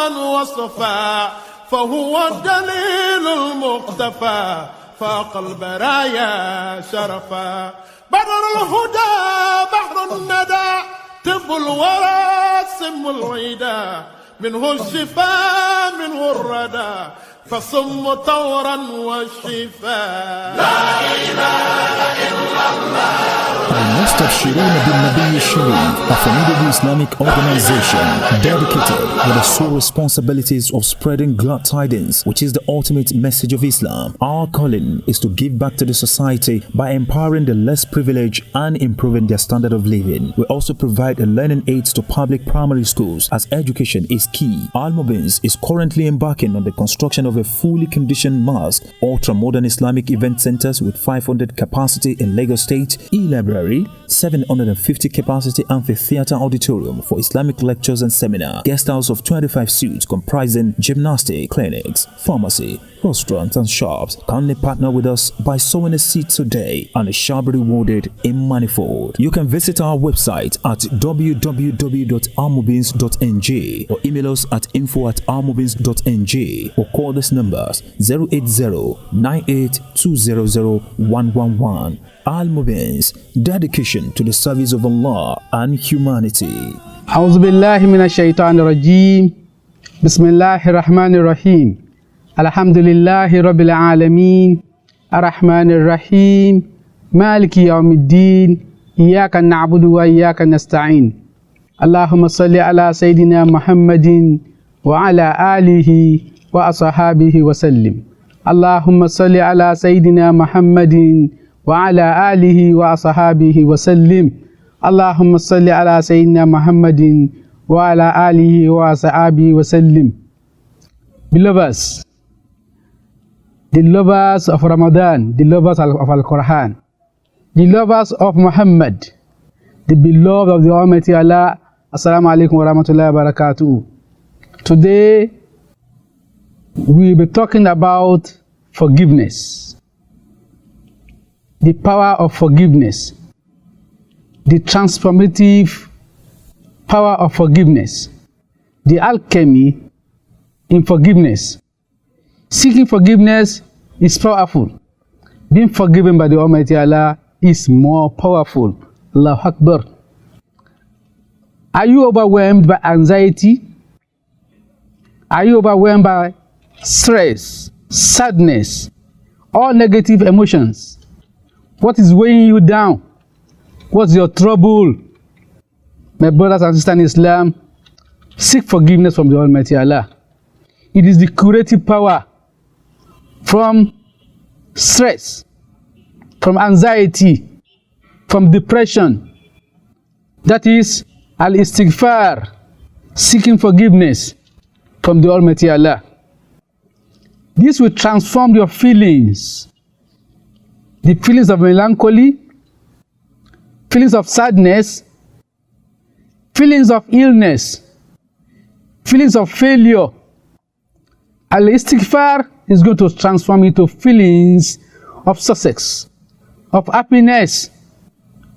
من وصفا فهو الدليل المقتفى فاق البرايا شرفا بدر الهدى بحر الندى طب الورى سم العدا منه الشفاء منه الردى فصم طورا والشفاء لا إله إلا الله. Al-Mustabshirun bin Nabi Sharif, a formidable Islamic organization dedicated with the sole responsibilities of spreading glad tidings, which is the ultimate message of Islam. Our calling is to give back to the society by empowering the less privileged and improving their standard of living. We also provide a learning aids to public primary schools as education is key. Al-Mubins is currently embarking on the construction of a fully conditioned mosque, ultra-modern Islamic event centers with 500 capacity in Lagos State, e-library, 750 capacity amphitheater auditorium for Islamic lectures and seminar, guest house of 25 suites comprising gymnastic, clinics, pharmacy, restaurants and shops. Kindly partner with us by sowing a seed today and it shall be rewarded in manifold. You can visit our website at www.almubins.ng or email us at info@almubins.ng or call these numbers 080-98-200-111. Al-Mubins, dedication to the service of Allah and humanity. أعوذ بالله من الشيطان الرجيم بسم الله الرحمن الرحيم الحمد لله رب العالمين الرحمن الرحيم مالك يوم الدين إياك نعبد وإياك نستعين اللهم صل على سيدنا محمد وعلى آله وأصحابه وسلم اللهم صل على سيدنا محمد وعلى آله وأصحابه وسلم اللهم صل على سيدنا محمد وعلى آله وأصحابه وسلم. Beloveds, the lovers of Ramadan, the lovers of Al-Quran, the lovers of Muhammad, the beloved of the Almighty Allah, Assalamu alaikum wa rahmatullahi wa barakatuh. Today, we'll be talking about forgiveness. The power of forgiveness, the transformative power of forgiveness, the alchemy in forgiveness. Seeking forgiveness is powerful. Being forgiven by the Almighty Allah is more powerful. Allahu Akbar. Are you overwhelmed by anxiety? Are you overwhelmed by stress, sadness, all negative emotions? What is weighing you down? What's your trouble? My brothers and sisters in Islam, seek forgiveness from the Almighty Allah. It is the curative power from stress, from anxiety, from depression. That is al-istighfar, seeking forgiveness from the Almighty Allah. This will transform your feelings. The feelings of melancholy, feelings of sadness, feelings of illness, feelings of failure. Al-Istighfar is going to transform into feelings of success, of happiness,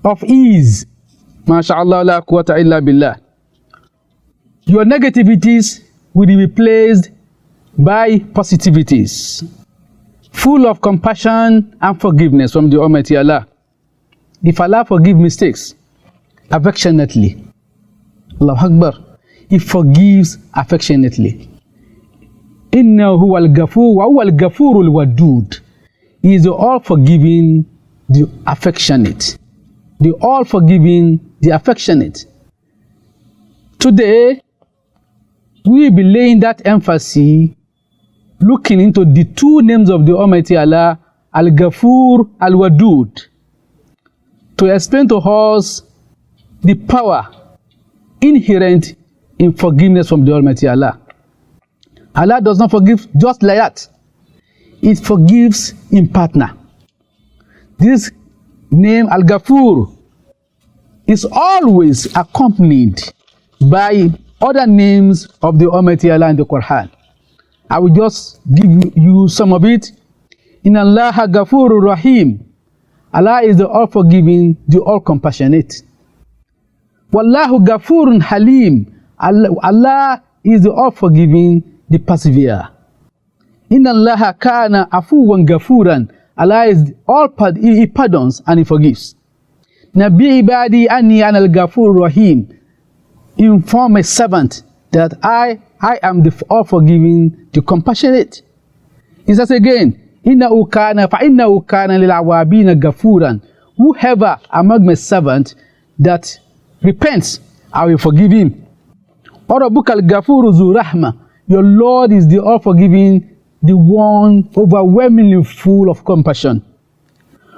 of ease. MashaAllah, la quwwata illa billah. Your negativities will be replaced by positivities, full of compassion and forgiveness from the Almighty Allah. If Allah forgives mistakes affectionately, Allahu Akbar, He forgives affectionately. Innahu huwal ghafur wa huwal ghafurul wadud. He is the all-forgiving, the affectionate. The all-forgiving, the affectionate. Today, we will be laying that emphasis, looking into the two names of the Almighty Allah, Al-Ghafur, Al-Wadud, to explain to us the power inherent in forgiveness from the Almighty Allah. Allah does not forgive just like that. It forgives in partner. This name, Al-Ghafur, is always accompanied by other names of the Almighty Allah in the Quran. I will just give you some of it. In Allah Ghafurur Rahim. Allah is the all-forgiving, the all-compassionate. Wallahu Ghafurun Halim. Allah is the all-forgiving, the persevere. Inna Allaha kana afuwan gafuran. Allah is He pardons and He forgives. Nabi ibadi anni anal gafur rahim. Inform my servant that I am the all-forgiving, the compassionate. He says again, innahu kana lil awabina gafuran. Whoever among my servant that repents, I will forgive him. Rabbukal gafuru zu rahma. Your Lord is the all-forgiving, the one overwhelmingly full of compassion.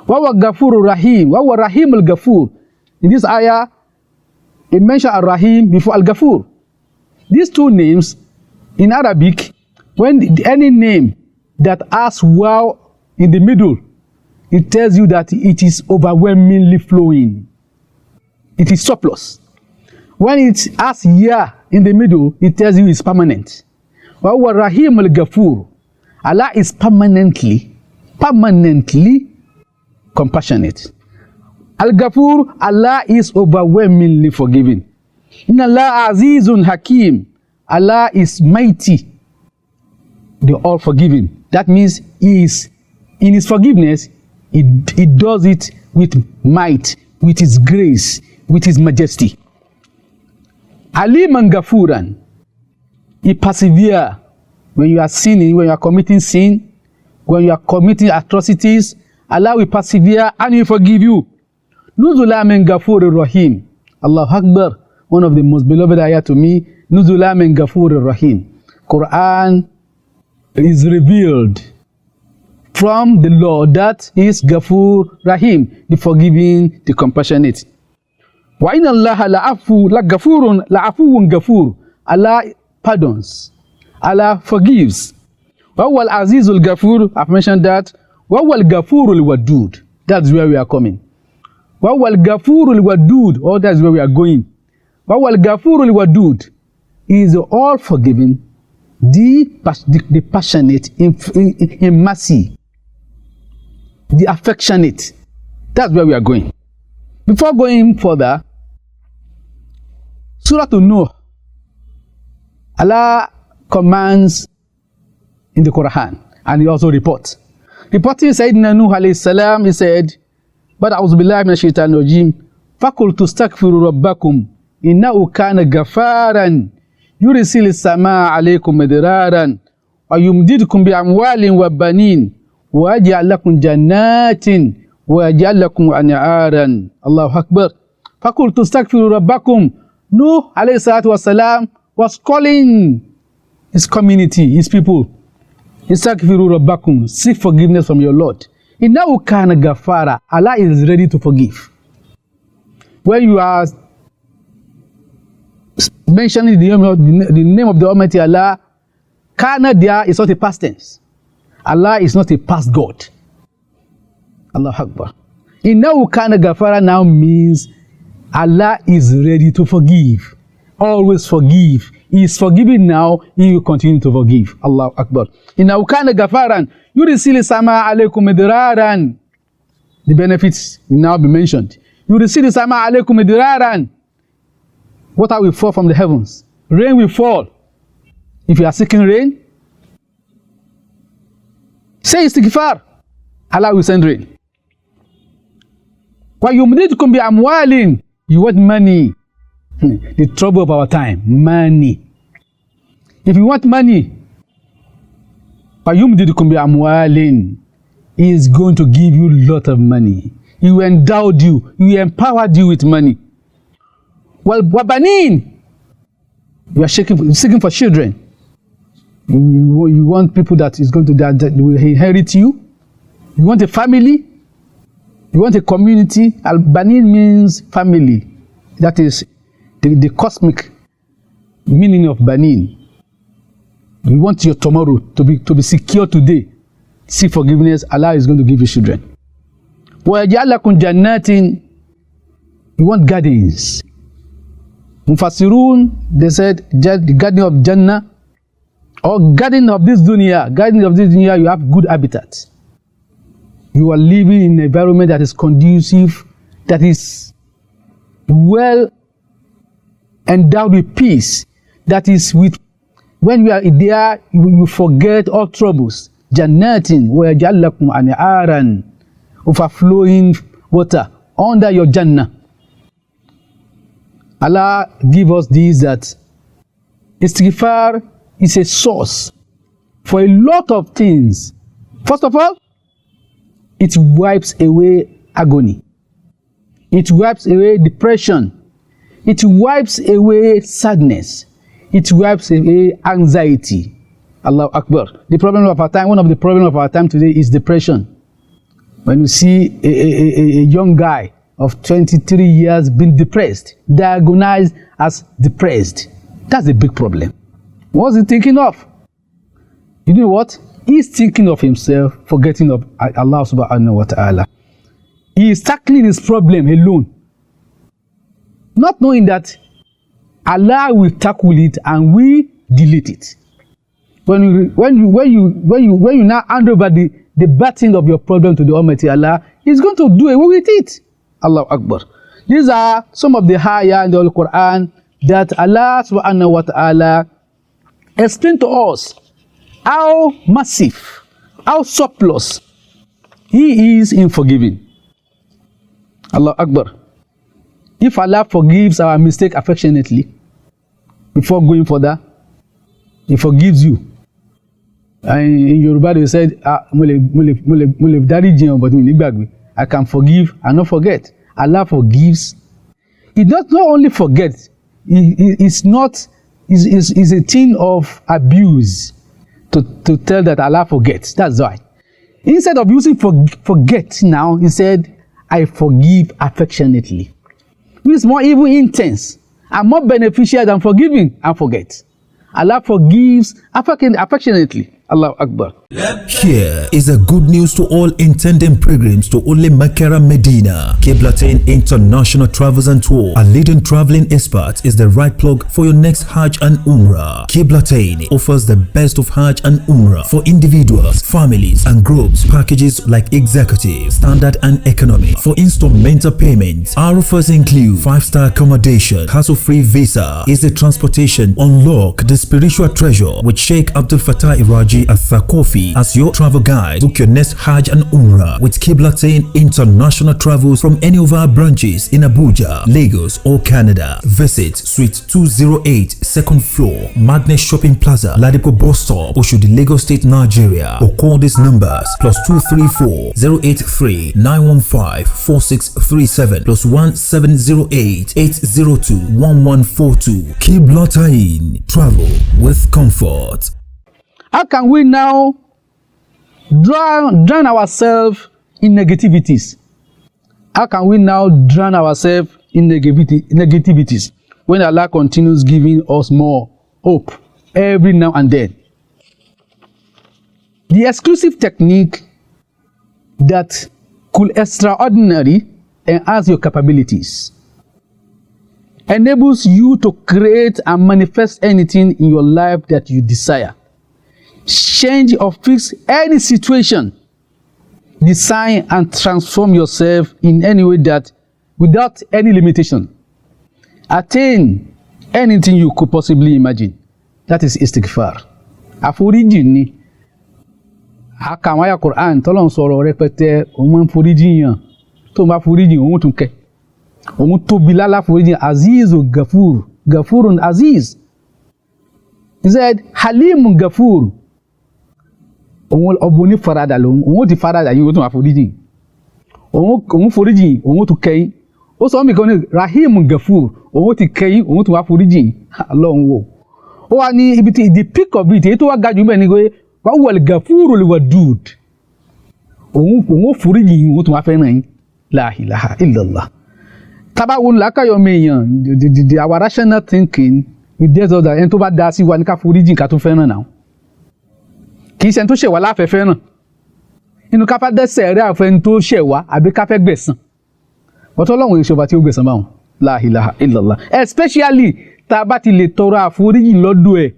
Wa gafuru rahim. Wa rahim al-gafur. In this ayah, it mentioned al-rahim before al-gafur. These two names in Arabic, when any name that has waw in the middle, it tells you that it is overwhelmingly flowing. It is surplus. When it has ya in the middle, it tells you it's permanent. Wa rahim al-gafur. Allah is permanently compassionate. Al-Ghafur, Allah is overwhelmingly forgiving. Inna Allah azizun hakim. Allah is mighty, the all-forgiving. That means He is, in His forgiveness, He does it with might, with His grace, with His majesty. Aliman Ghafuran. He perseveres when you are sinning, when you are committing sin, when you are committing atrocities. Allah will persevere and He will forgive you. Nuzula min Ghafurur Rahim. Allahu Akbar. One of the most beloved ayah to me. Nuzula min Ghafurur Rahim. Quran is revealed from the Lord that is Ghafur Rahim, the forgiving, the compassionate. Wa inna Allah la'afun ghafur. Allah pardons. Allah forgives. Wa huwa al-azizul ghafur. I've mentioned that. Wa huwa al-ghafurul wadud. That's where we are coming. Wa huwa al-ghafurul wadud. Oh, that's where we are going. Wa huwa al-ghafurul wadud. He is all forgiving, the passionate in mercy, the affectionate. That's where we are going. Before going further, Surah An-Nuh, Allah commands in the Quran, and He also reports. Reporting Sayyidina Nuh alayhi salam, He said, "But a'udhu billahi minash shaitanir rajim, faqultu astaghfiru rabbakum innahu kana ghafaran yursilu as-samaa alaykum midraran wa yumdidukum bi amwalin wa banin wa yaj'al lakum jannatin wa yaj'al lakum anharan." Allahu Akbar. Faqultu astaghfiru rabbakum. Nuh alayhi salatu wasalam was calling his community, his people. Istaghfiru rabbakum. Seek forgiveness from your Lord. Innahu kana ghafara. Allah is ready to forgive. When you are mentioning the name of the Almighty Allah, kana there is not a past tense. Allah is not a past God. Allahu Akbar. Innahu kana ghafara now means Allah is ready to forgive. Always forgive. He is forgiving now. He will continue to forgive. Allahu Akbar. Innahu kana ghafaran yursilu samaa alaykum midraran. The benefits will now be mentioned. Yursilu samaa alaykum midraran. Water will fall from the heavens. Rain will fall. If you are seeking rain, say istighfar. Allah will send rain. Wa yumdidukum bi amwalin. You want money. The trouble of our time, money. If you want money, فَيُمْدِدُكُمْ بِأَمْوَالٍ, He is going to give you a lot of money. He will endow you. He will empower you with money. Well, وَبَنِينَ, you are seeking for children. You want people that is going to that will inherit you. You want a family. You want a community. Al-Banin means family. That is the cosmic meaning of Banin. You want your tomorrow to be secure today. Seek forgiveness. Allah is going to give you children. وَيَجْعَلْ لَكُمْ جَنَّاتٍ. You want gardens. Mufassirun, they said the garden of Jannah or garden of this dunya. Garden of this dunya, you have good habitat. You are living in an environment that is conducive, that is well endowed with peace, that is with when you are there, you forget all troubles. Jannatin wa yaj'al lakum anharan, overflowing water under your Jannah. Allah give us this, that istighfar is a source for a lot of things. First of all, it wipes away agony. It wipes away depression. It wipes away sadness. It wipes away anxiety. Allahu Akbar. The problem of our time, one of the problems of our time today is depression. When you see a young guy of 23 years being depressed, diagnosed as depressed, that's a big problem. What's he thinking of? You know what? He's thinking of himself, forgetting of Allah subhanahu wa ta'ala. He is tackling his problem alone, not knowing that Allah will tackle it and we delete it. When you now hand over the burden of your problem to the Almighty Allah, He's going to do away with it. Allahu Akbar. These are some of the ayah in the Quran that Allah subhanahu wa ta'ala explained to us how massive, how surplus He is in forgiving. Allahu Akbar. If Allah forgives our mistake affectionately, before going further, He forgives you. And in Yoruba they said, I can forgive and not forget. Allah forgives. He does not only forget, it's a thing of abuse to tell that Allah forgets. That's why. Instead of using forget now, He said, I forgive affectionately. Which is more even intense and more beneficial than forgiving and forget. Allah forgives affectionately. Allahu Akbar. Here is a good news to all intending pilgrims to Only Makkah Medina. Qiblatain International Travels and Tour, a leading traveling expert, is the right plug for your next Hajj and Umrah. Qiblatain offers the best of Hajj and Umrah for individuals, families, and groups. Packages like executive, standard, and economy. For instrumental payments, our offers include 5-star accommodation, hassle-free visa, easy transportation. Unlock the spiritual treasure with Sheikh Abdul Fattah Iraji Al-Thakofi as your travel guide. Book your next Hajj and Umrah with Qiblatain International Travels from any of our branches in Abuja, Lagos, or Canada. Visit Suite 208, 2nd floor, Magnet Shopping Plaza, Ladipo Bus Stop, Oshodi, Lagos State, Nigeria, or call these numbers +234 083 915 4637 +1708 802 1142. Qiblatain, travel with comfort. How can we now drown ourselves in negativities? How can we now drown ourselves in negativities when Allah continues giving us more hope every now and then? The exclusive technique that could extraordinarily enhance your capabilities enables you to create and manifest anything in your life that you desire. Change or fix any situation, design and transform yourself in any way that without any limitation. Attain anything you could possibly imagine. That is istighfar. Àforíjì ni. Àkàwáyà Quran tọ́lọ́run sọ̀rọ̀ rẹpẹtẹ, òun máa ń foríjì yàn. Tó bá foríjì òun tún kẹ́. Òun tóbi lálá foríjì. Azizu Gafur. Gafurun Aziz. He said, Halimun Gafur. Òun ọbọ ní farada lòun, òun ti farada yìí, òun tún wà foríjì. Òun foríjì, òun tún kẹ́yìn. Ó sọ mí kan ní Rahim Gafur, òun ti kẹ́yìn, òun tún wà foríjì. Ọlọ́run wò. Ó wà ní ibi tí the peak of it, èyí tó wà ga jù bẹ́ẹ̀ ni pé wàá wọlé Gafurul Wadud. Òun foríjì, òun tún wà fẹ́ràn yín. La ilaha illallah. Tábà wo làákàyọ̀ mi èèyàn, our rational thinking, we dare to that ẹni tó bá dá sí wa ní ká foríjì ká tó fẹ́ràn náà. Kì í ṣe ẹni tó ṣẹ̀ wá láfẹ́ fẹ́ràn. Inú ká fẹ́ dẹ́ṣẹ̀ rẹ̀ àfẹ́ ẹni tó ṣẹ̀ wá àbí ká fẹ́ gbẹ̀san. Bọ́tọ́ Ọlọ́run èso bá tí ó gbẹ̀san báwọn. La ilaha illallah. Especially tá a bá ti lè tọrọ àforíjì lọ́dọ̀ ẹ̀.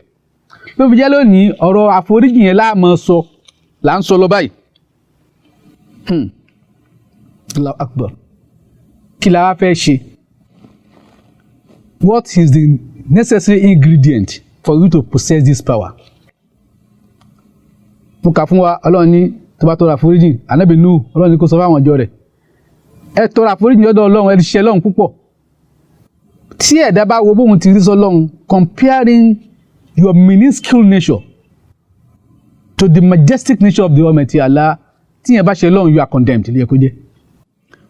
Ló fi jẹ́ lónìí ọ̀rọ̀ àforíjì yẹn láàmọ́ sọ là ń sọ lọ báyìí. Allahu Akbar. Kí la wá fẹ́ ṣe? What is the necessary ingredient for you to possess this power. Mo kà fún wa Ọlọ́run ní tó bá tọrọ àforíjì Ànábì Nuhu Ọlọ́run ní kó sọ fún àwọn ìjọ rẹ̀ ẹ tọrọ àforíjì lọ́dọ̀ Ọlọ́run ẹ ti ṣẹ̀ Ọlọ́run púpọ̀. Tí ẹ̀dá bá wo bóun ti rí sọ́lọ́run comparing your minuscule nature to the majestic nature of the Almighty Allah, tí yẹn bá ṣẹ̀ Ọlọ́run you are condemned ilé ẹ̀kọ́ jẹ́.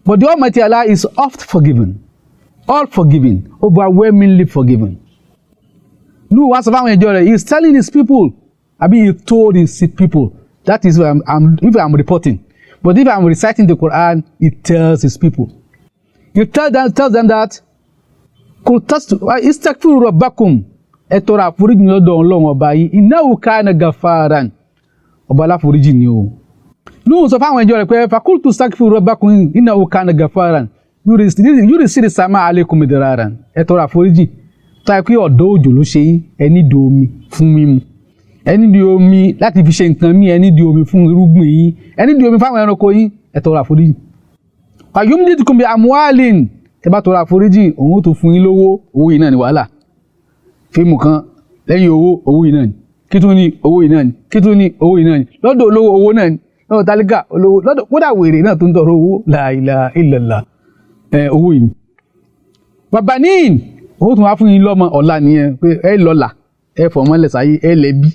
But the Almighty Allah is oft forgiven, all forgiving, overwhelmingly forgiven. Nuhu wá sọ fún àwọn ìjọ rẹ̀, he is telling his people, he told his people, that is if I'm reporting. But if I'm reciting the Quran, he tells his people. He tells them that, istaghfiru rabbakum, ẹ tọrọ àforíjì lọ́dọ̀ Ọlọ́run ọba yín, innahu kana ghafaran, ọba aláforíjì ni o. Nuhu sọ fún àwọn ìjọ rẹ̀ pé, fakultu istaghfiru rabbakum, innahu kana ghafaran, yurisilis samaa alaykum midraran, ẹ tọrọ àforíjì. Táyà pé ọ̀dọ́ òjò ló ṣe yín, ẹ need omi fún mímu. Ẹ need omi láti fi ṣe nǹkan míì, ẹ need omi fún irúgbìn yín, ẹ need omi fáwọn ẹranko yín, ẹ tọrọ àforíjì. Yumdidkum bi amwalin, tẹ́ bá tọrọ àforíjì òun tó fún yín lówó, owó yìí náà ni wàhálà. Fíìmù kan lẹ́yìn owó yìí náà ni, kí tún ní owó yìí náà ni, kí tún ní owó yìí náà ni, lọ́dọ̀ olówó owó náà ni, lọ́dọ̀ tálíkà olówó, lọ́dọ̀ kódà wèrè náà tó ń tọrọ owó, la ilaha illallah, owó yìí ni. Babanin, owó tún wá fún yín lọ́mọ ọ̀la nìyẹn pé ẹ lọ́la, ẹ fọmọlẹ̀ sáyé, ẹ lẹ́bí.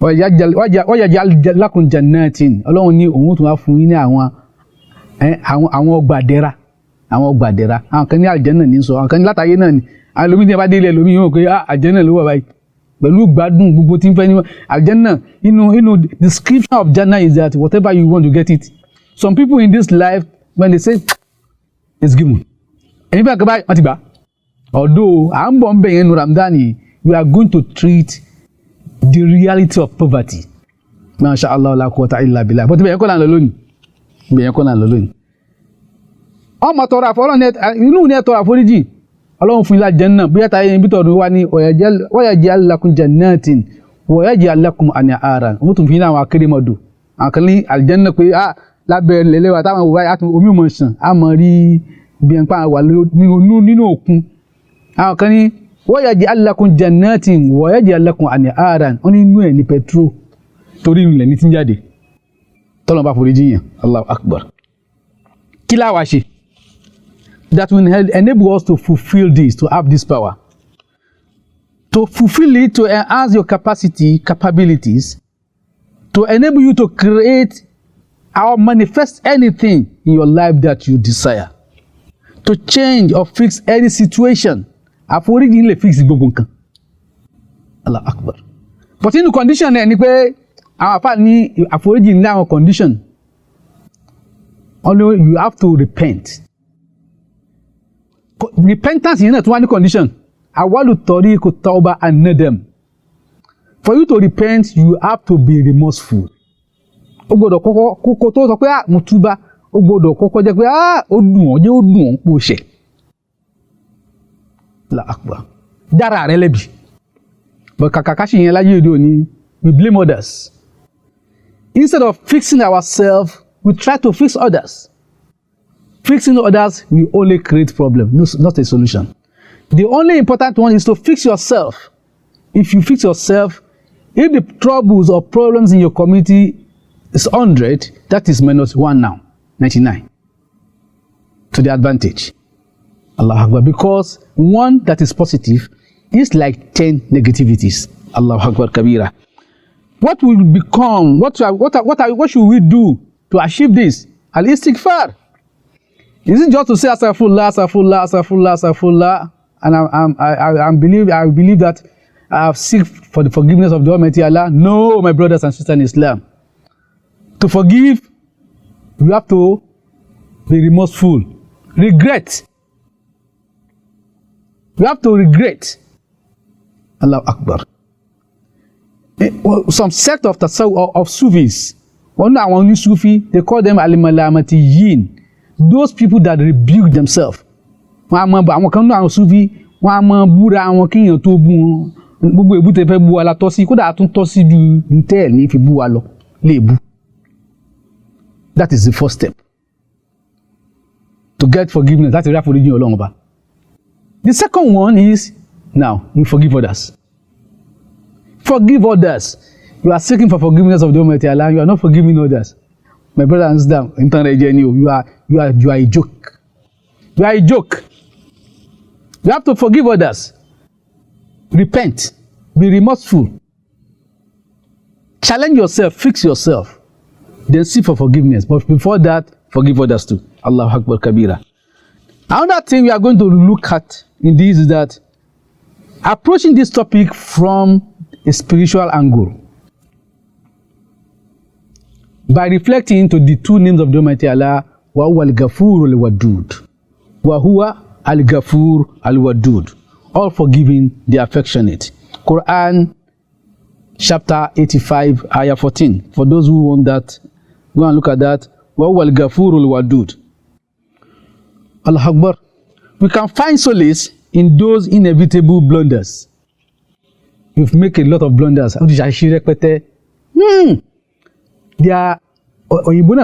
Wajajal lakum jannatin, Ọlọ́run ní òun tún wá fún yín ní àwọn ọgbà dẹ̀ra, àwọn kan ní àlùjánnà ní sọ, àwọn kan ní látàyé náà ni, àwọn ẹlòmíì tí wọ́n bá délé ẹlòmíì yóò pé àlùjánnà ló wà báyìí pẹ̀lú gbádùn gbogbo tí ń fẹ́ ní àlùjánnà. Inú description of Jannah is that whatever you want to get it. Some people in this life when they say it's given, ẹni fẹ́ kọ́ báyìí wọ́n ti gbà. Although à ń bọ̀ ń bẹ̀ yẹn nu Ramadan yìí, we are going to treat the reality of poverty. Masha Allah la quwwata illa billah. But bẹ́ẹ̀ kọ́ là ń lọ lónìí. Ọmọ tọrọ àforíjì inú ní ẹ tọrọ àforíjì Ọlọ́run fún ilá Jannah bí ẹta yẹn bí tọrọ wá ní wayaj'al lakum jannatin wayaj'al lakum anharan. Wọ́n tún fi ní àwọn akérèmọdò àwọn kan ní àlùjánnà pé lábẹ́ lẹ́lẹ́wà táwọn òwúwa àti omi mọ̀ sàn á mọ̀ rí bí ẹ̀ ń pa wà nínú òkun. Àwọn kan ní wayaj'al lakum jannatin wayaj'al lakum anharan. Wọ́n ní inú ẹ̀ ní petrol torí ilẹ̀ ní tí ń jáde tọ́lọ̀ bá foríjì yàn. Allahu Akbar. Kí la wá ṣe that will enable us to fulfill this, to have this power, to fulfill it, to enhance your capabilities, to enable you to create or manifest anything in your life that you desire, to change or fix any situation. Àforíjì lè fix gbogbo nǹkan. Allahu Akbar. But in the condition ẹ̀ ni pé àwọn àfáà ní àforíjì ní àwọn condition. Only you have to repent. Repentance is not one condition. Awalu tariqu tawba and nadam. For you to repent, you have to be remorseful. O gbọ́dọ̀ kọ́kọ́ tó sọ pé mo túbá, o gbọ́dọ̀ kọ́kọ́ jẹ́ pé ó dùn ọ́ pò ṣẹ̀. La akbar. Dára rẹ̀ lẹ́bi. But kàkà ká ṣe yẹn láyé òde òní, we blame others. Instead of fixing ourselves, we try to fix others. Fixing others will only create problems, not a solution. The only important one is to fix yourself. If you fix yourself, if the troubles or problems in your community is 100, that is -1 now, 99. To the advantage. Allah Akbar. Because one that is positive is like 10 negativities. Allah Akbar Kabira. What will become, what should we do to achieve this? Al-istighfar. Is it just to say astaghfirullah, astaghfirullah, astaghfirullah, astaghfirullah, and I believe that I have seek for the forgiveness of the Almighty Allah? No, my brothers and sisters in Islam. To forgive, you have to be remorseful. Regret. You have to regret. Allahu Akbar. Some sect of Sufis, one Sufi, they call them al-malamatiyin. Those people that rebuke themselves. Àwọn kan náà àwọn Sufi, wọ́n á máa búra wọn kíyàn tó bú wọn. Gbogbo èbú tẹ́ fẹ́ bú wa la tọ́ sí, kódà tún tọ́ sí ju ntẹ́ẹ̀ ní fi bú wa lọ lè bú. That is the first step to get forgiveness. Láti rí àforíjì Ọlọ́run Ọba. The second one is Now, you forgive others. Forgive others. You are seeking for forgiveness of the Almighty Allah. You are not forgiving others. My brother and sister, you are a joke. You are a joke. You have to forgive others. Repent. Be remorseful. Challenge yourself. Fix yourself. Then seek for forgiveness. But before that, forgive others too. Allahu Akbar Kabira. Another thing we are going to look at in this is that approaching this topic from a spiritual angle. By reflecting into the two names of the Almighty Allah, wa huwa al-Ghafur al-Wadud. Wa huwa al-Ghafur al-Wadud. All forgiving, the affectionate. Quran chapter 85, ayah 14. For those who want that, go and look at that. Wa huwa al-Ghafur al-Wadud. Allah Akbar. We can find solace in those inevitable blunders. You've made a lot of blunders. They are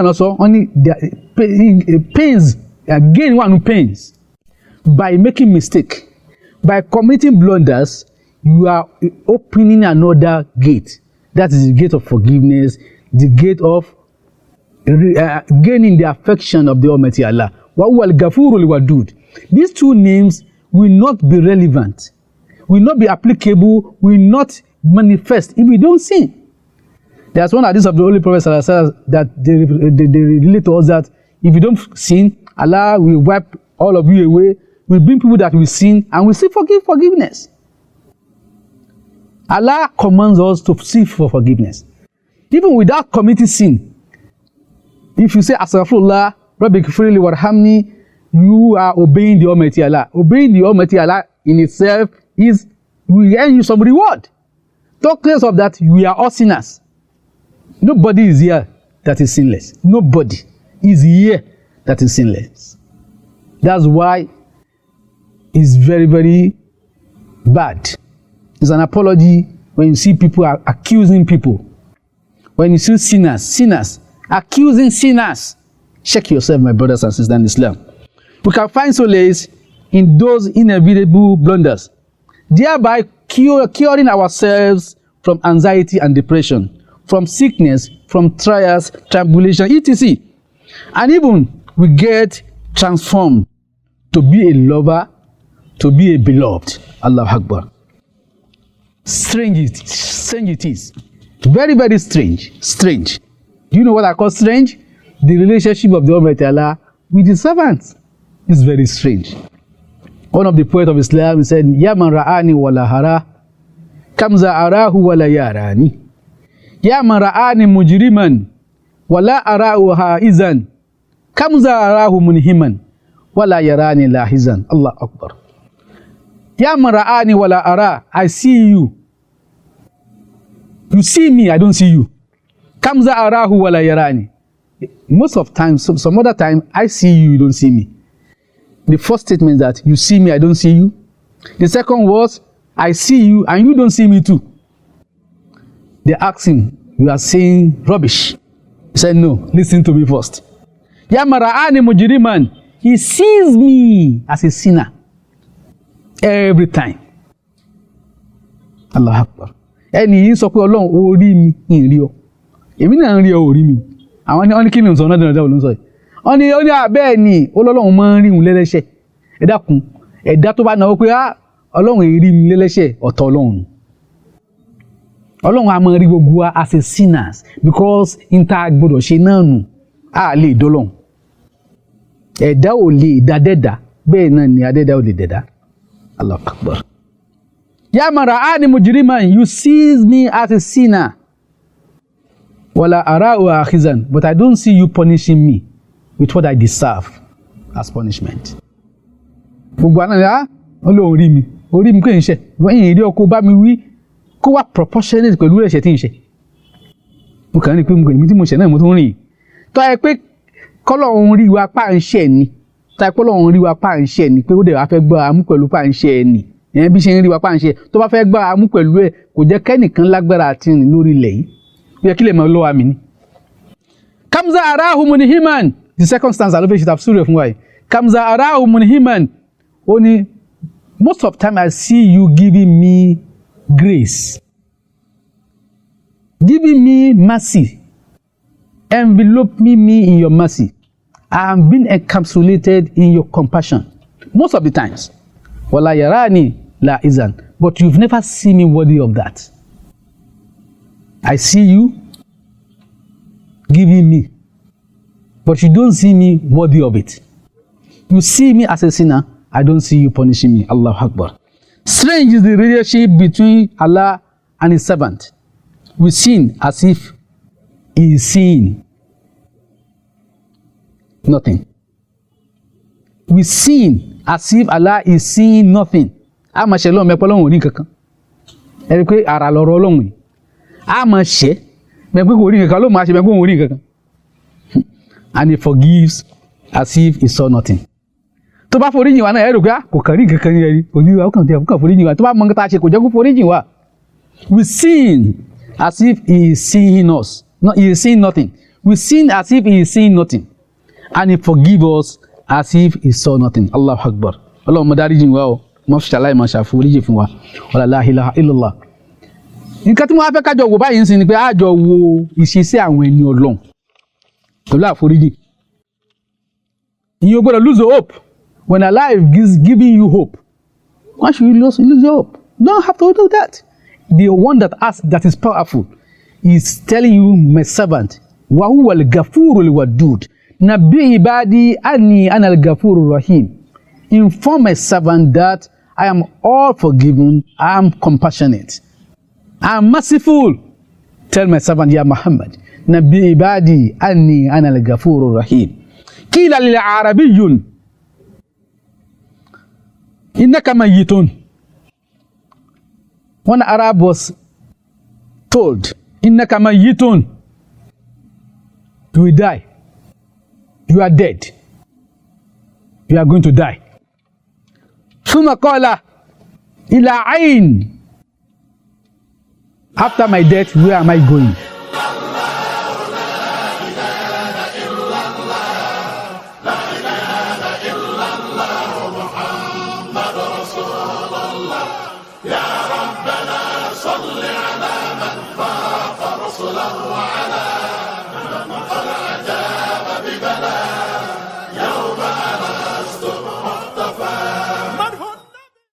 also only pains, again one who pains by making mistake, by committing blunders. You are opening another gate. That is the gate of forgiveness, the gate of gaining the affection of the Almighty Allah. Wa huwa al-Ghafur al-Wadud. These two names will not be relevant, will not be applicable, will not manifest if we don't sin. There's one hadith of the Holy Prophet that they relate to us that if you don't sin, Allah will wipe all of you away, will bring people that will sin, and will seek forgiveness. Allah commands us to seek for forgiveness. Even without committing sin, if you say, Astaghfirullah, Rabbi Ghfirli warhamni, you are obeying the Almighty Allah. Obeying the Almighty Allah in itself will earn you some reward. Talk less of that, we are all sinners. Nobody is here that is sinless. Nobody is here that is sinless. That's why it's very, very bad. It's an apology when you see people accusing people. When you see sinners accusing sinners. Check yourself, my brothers and sisters in Islam. We can find solace in those inevitable blunders, thereby curing ourselves from anxiety and depression, from sickness, from trials, tribulation, etc. And even we get transformed to be a lover, to be a beloved. Allahu Akbar. Strange it is. Very, very strange. Strange. Do you know what I call strange? The relationship of the Almighty Allah with His servants is very strange. One of the poets of Islam said, Ya man ra'ani wa la hara, kam za'arahu wa la yarani. Ya man ra'ani mujriman wa la ara'u haizan, kam za'arahu munhiman wa la yarani lahizan. Allah Akbar. Ya man ra'ani wa la ara, I see you. You see me, I don't see you. Kam za'arahu wa la yarani. Most of times, some other time, I see you, you don't see me. The first statement is that you see me, I don't see you. The second was, I see you and you don't see me too. They asked him, you are saying rubbish. He said, no, listen to me first. Ya mara'ani mujriman, he sees me as a sinner every time. Allah Akbar. Ẹni yìí sọ pé Ọlọ́run ó rí mi, ìrí ọ. Èmi náà ń rí ọ, ó rí mi. Àwọn ní kí ni ń sọ náà dáadáa ló ń sọ yìí. Ó ní bẹ́ẹ̀ ni Ọlọ́run máa ń rí òun lẹ́lẹ́ṣẹ̀. Ẹ dákun, ẹ̀dá tó bá náwó pé Ọlọ́run èrí mi lẹ́lẹ́ṣẹ̀ ọ̀tọ̀ Ọlọ́run. Ọlọ́run a máa rí gbogbo wa as a sinners because n ta gbọdọ̀ ṣe náà nù á lè dọ́lọ́run. Ẹ̀dá ò lè dádẹ́dà bẹ́ẹ̀ náà ni adẹ́dá ò lè dẹ́dà. Allahu Akbar. Ya man ra'ani mujriman, you see me as a sinner. Wala ara'u akhizan, but I don't see you punishing me with what I deserve as punishment. Gbogbo àná ya Ọlọ́run rí mi, ó rí mi pé ń ṣe. Wọ́n yìn rí ọkọ bá mi wí kó wá proportionate pẹ̀lú ẹ̀ṣẹ̀ tí ń ṣe. Mo kàn rí pé èmi tí mo ṣẹ̀ náà mo tún rìn. Tó ẹ pé k'Ọlọ́run rí wa pa ń ṣẹ̀ ni. Tó ẹ pé Ọlọ́run rí wa pa ń ṣẹ̀ ni pé ó dẹ̀ wá fẹ́ gbọ́ amú pẹ̀lú pa ń ṣẹ̀ ni. Ẹ̀yẹn bí ṣe ń rí wa pa ń ṣẹ̀ tó bá fẹ́ gbọ́ amú pẹ̀lú ẹ̀ kò jẹ́ kẹ́nìkan lágbára àti rìn lórí ilẹ̀ yìí. Ó yẹ kí lè máa lọ́wọ́ àmì ni. Kamza arahu munhiman. The second stanza ló fẹ́ ṣe tafsir fún wa yìí. Kamza arahu munhiman. Ó ní Most of the time I see you giving me grace, giving me mercy, envelop me in your mercy. I am being encapsulated in your compassion. Most of the times. Wala yarani la izan. But you've never seen me worthy of that. I see you giving me, but you don't see me worthy of it. You see me as a sinner, I don't see you punishing me. Allahu Akbar. Strange is the relationship between Allah and His servant. We sin as if He is seeing nothing. We sin as if Allah is seeing nothing. A máa ṣe lọ́wọ́ mẹ́pọ́ lọ́wọ́ orí kankan. Ẹ rí pé ara lọ́rọ̀ Ọlọ́run yìí. A máa ṣe mẹ́pẹ́ kò rí kankan ló máa ṣe mẹ́pẹ́ kò rí kankan. And He forgives as if He saw nothing. Tó bá forí jìn wá náà ẹ rò pé kò kàn rí kankan yẹn rí. Òní wa ó kàn forí jìn wá. Tó bá mọ nǹkan tá a ṣe kò jẹ́ kó forí jìn wá. We sin as if He is seeing us. No, He is seeing nothing. We sin as if He is seeing nothing. And He forgives us as if He saw nothing. Allahu Akbar. Ọlọ́run mo dáríjì wá o. Mo fi ṣàlàyé máa ṣàforíjì fún wa. Wala la ilaha illallah. Nǹkan tí mo wá fẹ́ kájọ wò báyìí ń sin ni pé àjọ wo ìṣesí àwọn ẹni Ọlọ́run pẹ̀lú àforíjì. You gotta lose hope. When Allah is giving you hope, why should you lose hope? You don't have to do that. The one that is powerful is telling you, my servant, wa huwa al-ghafurul wadud. Nabi ibadi anni ana al-ghafurur rahim. Inform my servant that I am all forgiven, I am compassionate, I am merciful. Tell my servant, Ya Muhammad, Nabi ibadi anni ana al-ghafurur rahim. Qila lil arabiyyun innaka mayyitun. One Arab was told, innaka mayyitun, you will die. You are dead. You are going to die. Thumma qala ila ayn. After my death, where am I going? يا ربنا صل على من فاق رسله وعلى